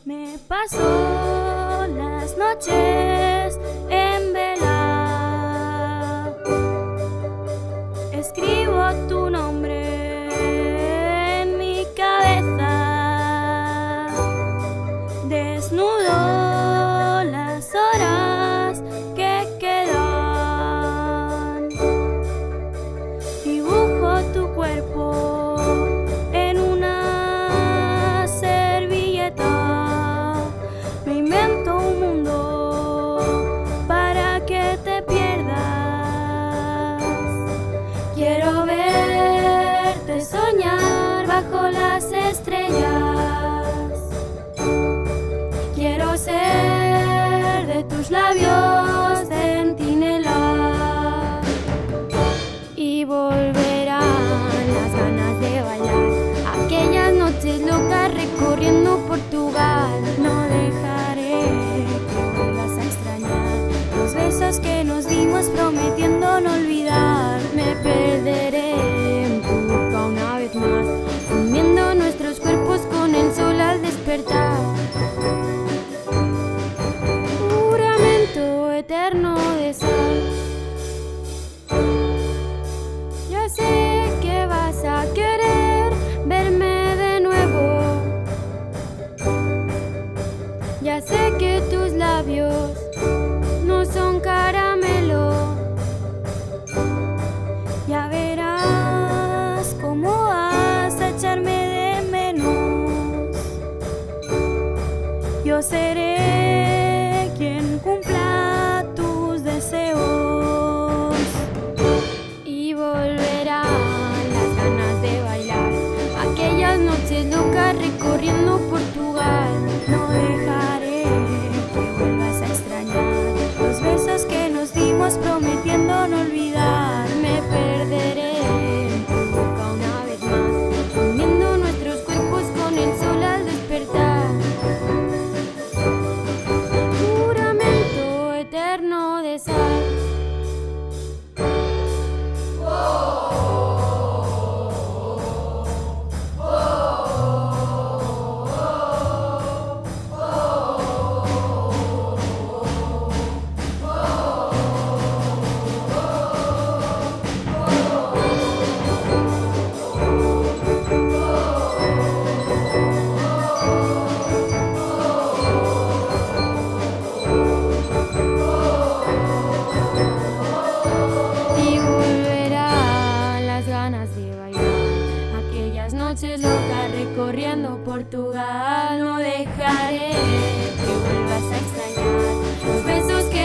Me paso las noches en vela, escribo tu nombre en mi cabeza, desnudo las horas que quedan, dibujo tu cuerpo en una servilleta, me invento un mundo para que te pierdas. Quiero verte soñar bajo las estrellas, quiero ser de tus labios centinela y volverán las ganas de bailar, aquellas noches locas recorriendo Portugal. No dejaré que vuelvas a extrañar los besos que nos dimos prometiendo no olvidar. Me perderé en tu boca una vez más, fundiendo nuestros cuerpos con el sol al despertar. Juramento eterno de sal. Ya sé que vas a querer verme de nuevo, ya sé que tus labios no son caramelo. Ya verás cómo vas a echarme de menos. Yo seré quien cumpla tus deseos y volverán las ganas de bailar, aquellas noches locas recorriendo Portugal. No dejaré que vuelvas a extrañar los besos que nos dimos prometiendo no olvidar. Me perderé en tu boca una vez más, fundiendo nuestros cuerpos con el sol al despertar. Juramento eterno de sal. Aquellas noches locas recorriendo Portugal. No dejaré que vuelvas a extrañar los besos que